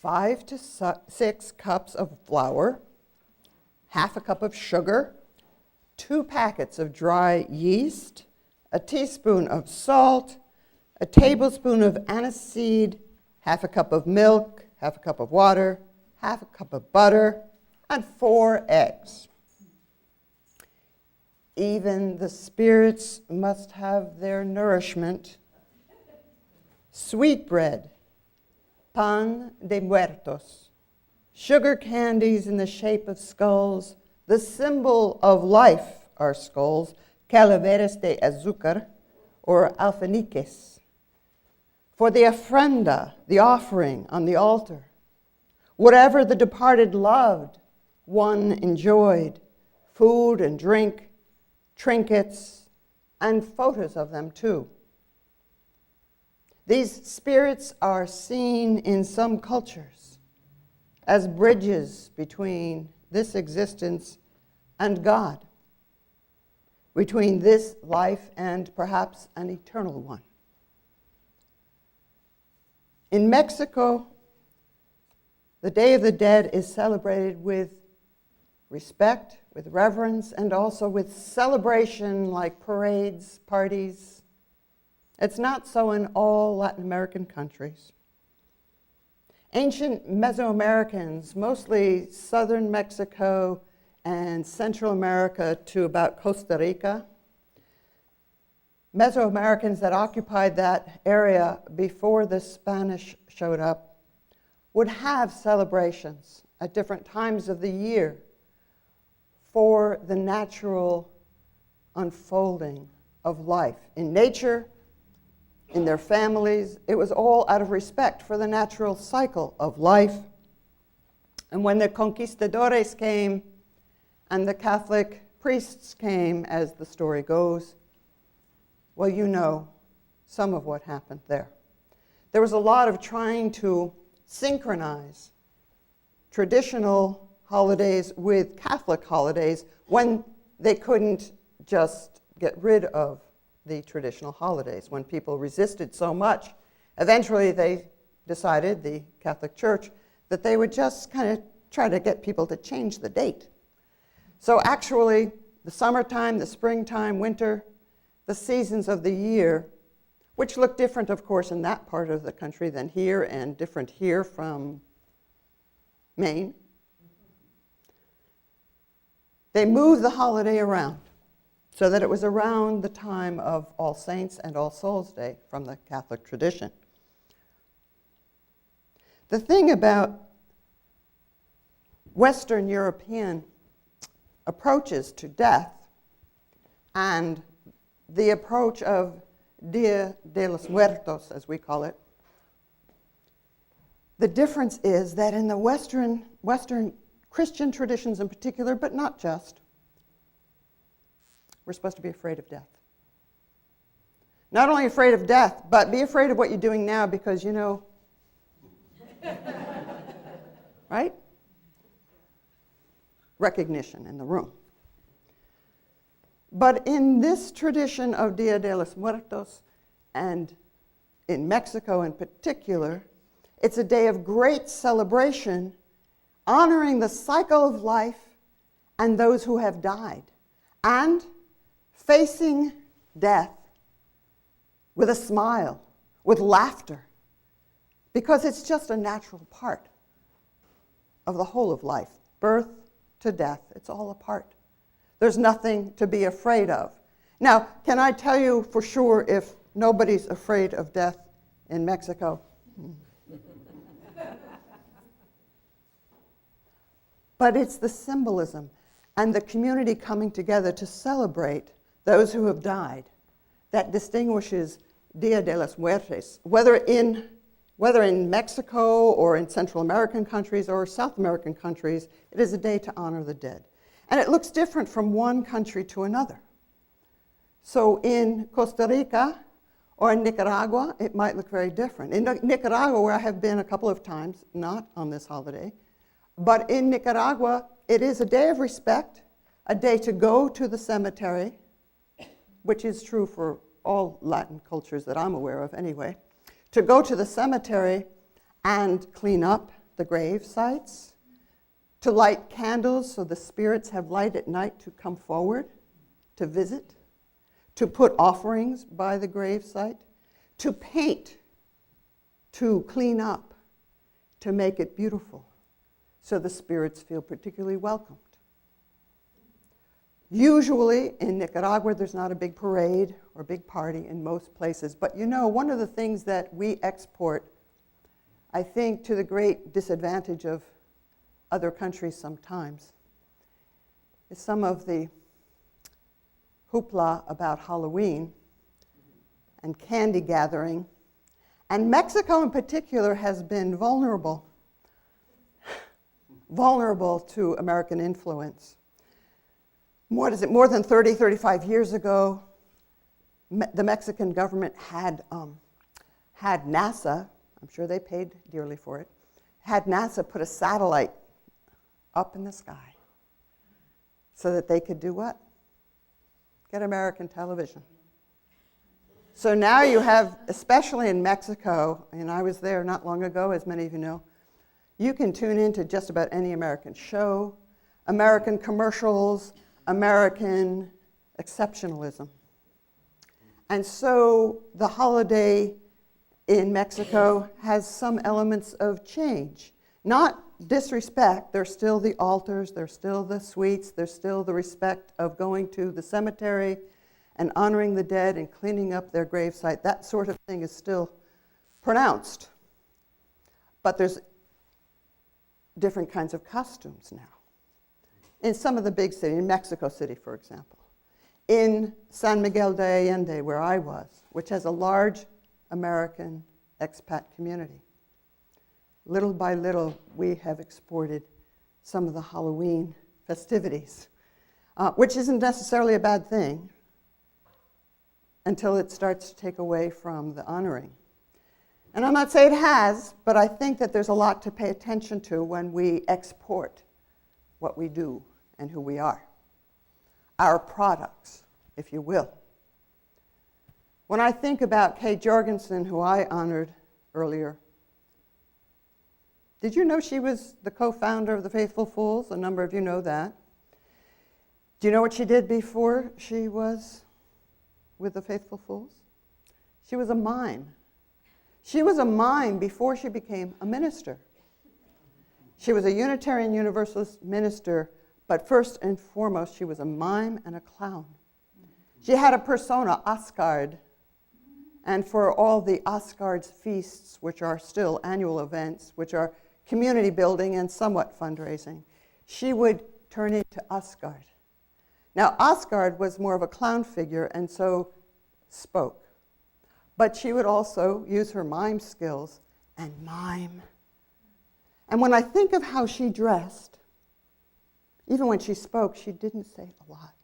5 to 6 cups of flour, half a cup of sugar, 2 packets of dry yeast, a teaspoon of salt, a tablespoon of aniseed, half a cup of milk, half a cup of water, half a cup of butter, and 4 eggs. Even the spirits must have their nourishment. Sweetbread, pan de muertos, sugar candies in the shape of skulls. The symbol of life are skulls, calaveras de azúcar, or alfaniques. For the ofrenda, the offering on the altar, whatever the departed loved, one enjoyed, food and drink, trinkets, and photos of them too. These spirits are seen in some cultures as bridges between this existence and God, between this life and perhaps an eternal one. In Mexico, the Day of the Dead is celebrated with respect, with reverence, and also with celebration like parades, parties. It's not so in all Latin American countries. Ancient Mesoamericans, mostly southern Mexico and Central America to about Costa Rica, Mesoamericans that occupied that area before the Spanish showed up would have celebrations at different times of the year for the natural unfolding of life in nature, in their families. It was all out of respect for the natural cycle of life. And when the conquistadores came and the Catholic priests came, as the story goes, well, you know some of what happened there. There was a lot of trying to synchronize traditional holidays with Catholic holidays when they couldn't just get rid of the traditional holidays. When people resisted so much, eventually they decided, the Catholic Church, that they would just kind of try to get people to change the date. So actually, the summertime, the springtime, winter, the seasons of the year, which look different, of course, in that part of the country than here, and different here from Maine, they moved the holiday around so that it was around the time of All Saints and All Souls Day from the Catholic tradition. The thing about Western European approaches to death and the approach of Dia de los Muertos, as we call it, the difference is that in the Western Christian traditions in particular, but not just, we're supposed to be afraid of death. Not only afraid of death, but be afraid of what you're doing now because, you know, right? Recognition in the room. But in this tradition of Dia de los Muertos, and in Mexico in particular, it's a day of great celebration, honoring the cycle of life and those who have died, and facing death with a smile, with laughter, because it's just a natural part of the whole of life. Birth to death, it's all a part. There's nothing to be afraid of. Now, can I tell you for sure if nobody's afraid of death in Mexico? But it's the symbolism and the community coming together to celebrate those who have died that distinguishes Dia de los Muertos, whether in Mexico or in Central American countries or South American countries. It is a day to honor the dead. And it looks different from one country to another. So in Costa Rica or in Nicaragua, it might look very different. In Nicaragua, where I have been a couple of times, not on this holiday, but in Nicaragua, it is a day of respect, a day to go to the cemetery, which is true for all Latin cultures that I'm aware of anyway, to go to the cemetery and clean up the grave sites, to light candles so the spirits have light at night to come forward, to visit, to put offerings by the grave site, to paint, to clean up, to make it beautiful, so the spirits feel particularly welcomed. Usually in Nicaragua, there's not a big parade or big party in most places, but you know, one of the things that we export, I think to the great disadvantage of other countries sometimes, is some of the hoopla about Halloween and candy gathering. And Mexico in particular has been vulnerable to American influence. More than 30, 35 years ago, the Mexican government had NASA, I'm sure they paid dearly for it, had NASA put a satellite up in the sky so that they could do what? Get American television. So now you have, especially in Mexico, and I was there not long ago, as many of you know, you can tune into just about any American show, American commercials, American exceptionalism. And so the holiday in Mexico has some elements of change. Not disrespect, there's still the altars, there's still the sweets, there's still the respect of going to the cemetery and honoring the dead and cleaning up their gravesite. That sort of thing is still pronounced. But there's different kinds of costumes now. In some of the big cities, in Mexico City, for example. In San Miguel de Allende, where I was, which has a large American expat community. Little by little, we have exported some of the Halloween festivities, which isn't necessarily a bad thing until it starts to take away from the honoring. And I'm not saying it has, but I think that there's a lot to pay attention to when we export what we do and who we are. Our products, if you will. When I think about Kay Jorgensen, who I honored earlier, did you know she was the co-founder of the Faithful Fools? A number of you know that. Do you know what she did before she was with the Faithful Fools? She was a mime. She was a mime before she became a minister. She was a Unitarian Universalist minister, but first and foremost, she was a mime and a clown. She had a persona, Asgard, and for all the Asgard's feasts, which are still annual events, which are community building and somewhat fundraising, she would turn into Asgard. Now, Asgard was more of a clown figure and so spoke. But she would also use her mime skills and mime. And when I think of how she dressed, even when she spoke, she didn't say a lot.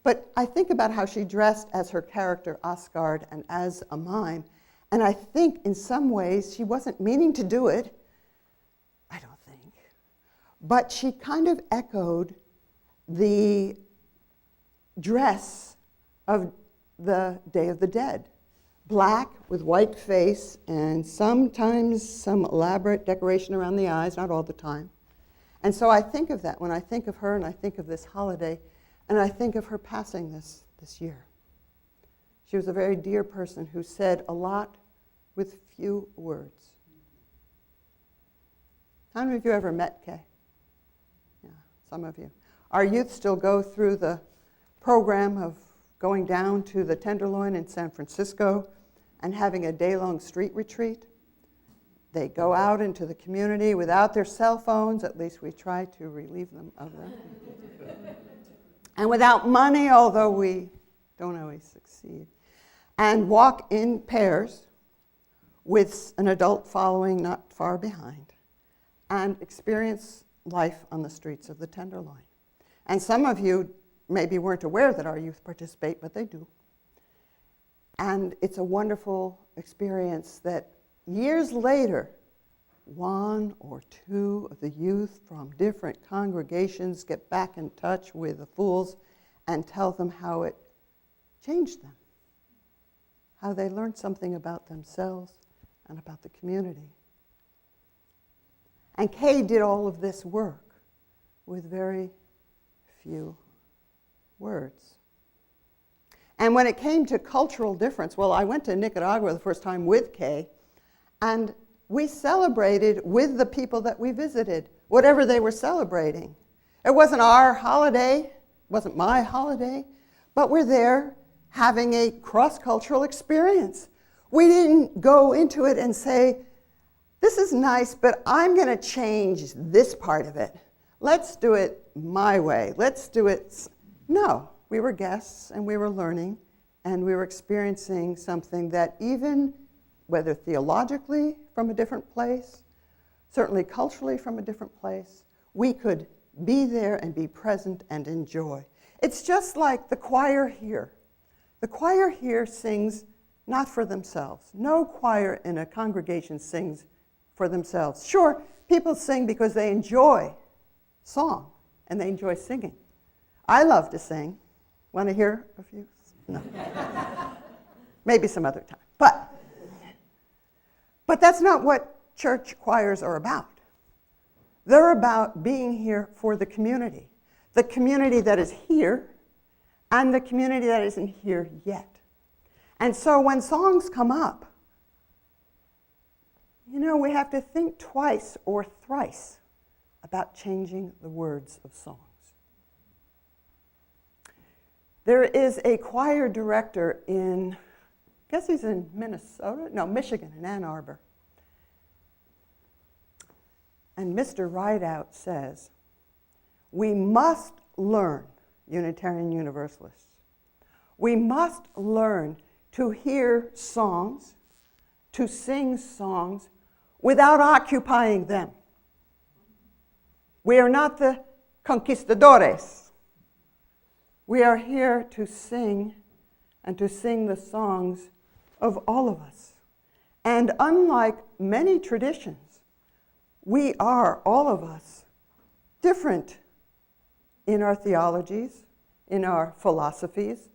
But I think about how she dressed as her character Asgard and as a mime, and I think in some ways she wasn't meaning to do it, I don't think. But she kind of echoed the dress of the Day of the Dead. Black with white face and sometimes some elaborate decoration around the eyes, not all the time. And so I think of that when I think of her and I think of this holiday and I think of her passing this year. She was a very dear person who said a lot with few words. How many of you ever met Kay? Yeah, some of you. Our youth still go through the program of going down to the Tenderloin in San Francisco and having a day-long street retreat. They go out into the community without their cell phones, at least we try to relieve them of them. And without money, although we don't always succeed. And walk in pairs with an adult following not far behind and experience life on the streets of the Tenderloin. And some of you maybe weren't aware that our youth participate, but they do. And it's a wonderful experience that years later, one or two of the youth from different congregations get back in touch with the Fools and tell them how it changed them, how they learned something about themselves and about the community. And Kay did all of this work with very few words. And when it came to cultural difference, well, I went to Nicaragua the first time with Kay, and we celebrated with the people that we visited, whatever they were celebrating. It wasn't our holiday, it wasn't my holiday, but we're there having a cross-cultural experience. We didn't go into it and say, this is nice, but I'm going to change this part of it. Let's do it my way. Let's do it. No, we were guests and we were learning and we were experiencing something that even, whether theologically from a different place, certainly culturally from a different place, we could be there and be present and enjoy. It's just like the choir here. The choir here sings not for themselves. No choir in a congregation sings for themselves. Sure, people sing because they enjoy song and they enjoy singing. I love to sing. Want to hear a few? No. Maybe some other time. But that's not what church choirs are about. They're about being here for the community that is here and the community that isn't here yet. And so when songs come up, we have to think twice or thrice about changing the words of songs. There is a choir director in, I guess he's in Michigan, in Ann Arbor. And Mr. Rideout says, we must learn, Unitarian Universalists, we must learn to hear songs, to sing songs, without occupying them. We are not the conquistadores. We are here to sing and to sing the songs of all of us. And unlike many traditions, we are, all of us, different in our theologies, in our philosophies,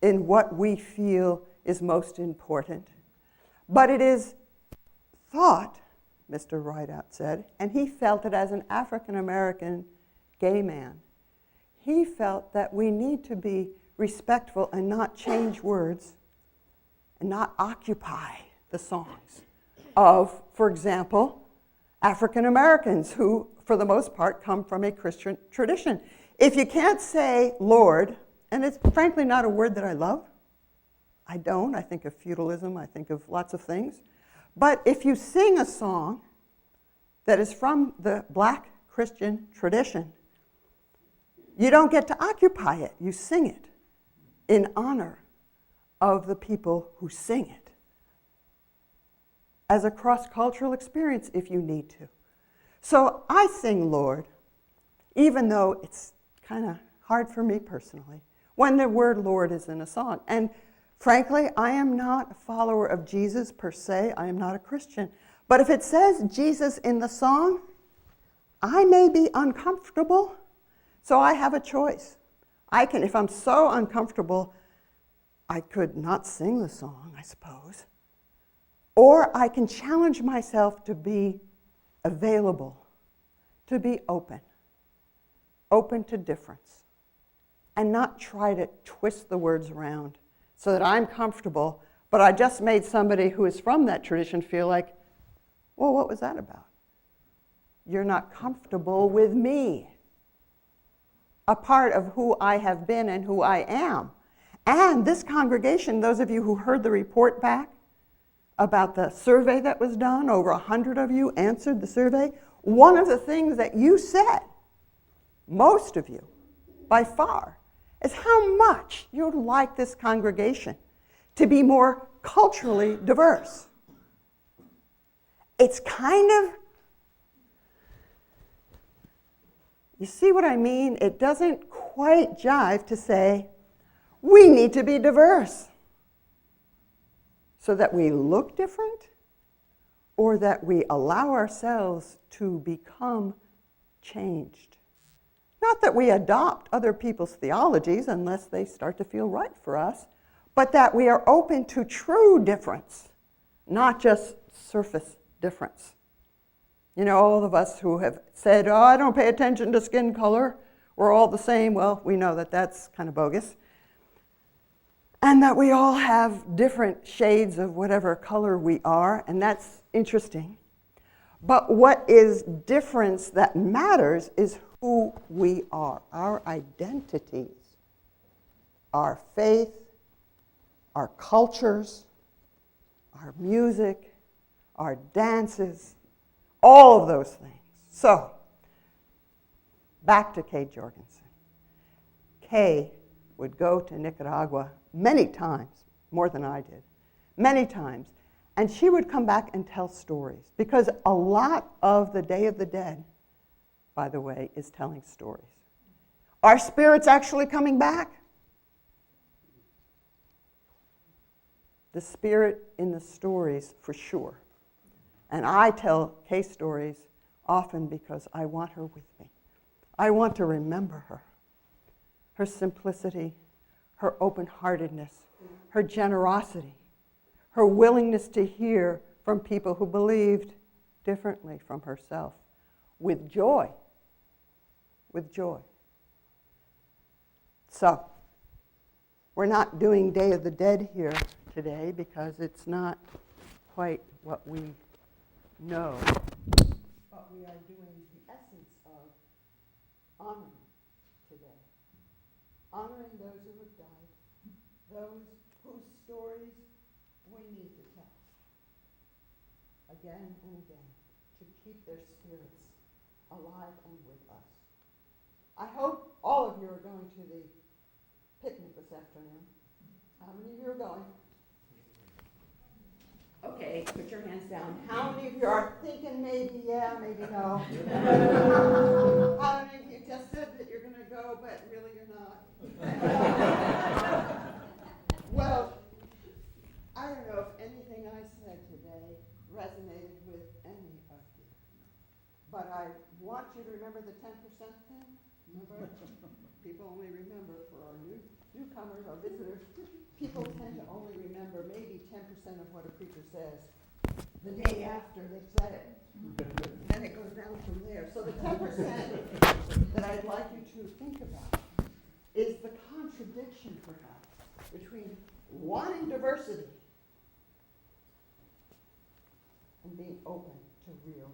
in what we feel is most important. But it is thought, Mr. Rideout said, and he felt it as an African-American gay man, he felt that we need to be respectful and not change words and not occupy the songs of, for example, African Americans who, for the most part, come from a Christian tradition. If you can't say Lord, and it's frankly not a word that I love, I don't. I think of feudalism, I think of lots of things. But if you sing a song that is from the Black Christian tradition, you don't get to occupy it. You sing it in honor of the people who sing it as a cross-cultural experience if you need to. So I sing Lord, even though it's kind of hard for me personally, when the word Lord is in a song. And frankly, I am not a follower of Jesus per se. I am not a Christian. But if it says Jesus in the song, I may be uncomfortable, so I have a choice. I can, if I'm so uncomfortable, I could not sing the song, I suppose. Or I can challenge myself to be available, to be open to difference, and not try to twist the words around so that I'm comfortable, but I just made somebody who is from that tradition feel like, well, what was that about? You're not comfortable with me, a part of who I have been and who I am. And this congregation, those of you who heard the report back about the survey that was done, over 100 of you answered the survey, one of the things that you said, most of you, by far, is how much you'd like this congregation to be more culturally diverse. It's kind of, you see what I mean? It doesn't quite jive to say, we need to be diverse so that we look different or that we allow ourselves to become changed. Not that we adopt other people's theologies unless they start to feel right for us, but that we are open to true difference, not just surface difference. You know, all of us who have said, oh, I don't pay attention to skin color, we're all the same. Well, we know that that's kind of bogus. And that we all have different shades of whatever color we are, and that's interesting. But what is difference that matters is who we are, our identities, our faith, our cultures, our music, our dances, all of those things. So, back to Kay Jorgensen. Kay would go to Nicaragua many times, more than I did, many times, and she would come back and tell stories, because a lot of the Day of the Dead, by the way, is telling stories. Are spirits actually coming back? The spirit in the stories, for sure. And I tell Kay stories often because I want her with me. I want to remember her. Her simplicity, her open-heartedness, her generosity, her willingness to hear from people who believed differently from herself, with joy. With joy. So, we're not doing Day of the Dead here today because it's not quite what we know, but we are doing the essence of honoring today. Honoring those who have died, those whose stories we need to tell again and again to keep their spirits alive and with us. I hope all of you are going to the picnic this afternoon. How many of you are going? Okay, put your hands down. How many of you are thinking maybe yeah, maybe no? How many of you just said that you're going to go, but really you're not? Well, I don't know if anything I said today resonated with any of you, but I want you to remember the 10% thing. Remember? People only remember for our newcomers, our visitors. People tend to only remember maybe 10% of what a preacher says the day after they've said it. And then it goes down from there. So the 10% that I'd like you to think about is the contradiction, perhaps, between wanting diversity and being open to real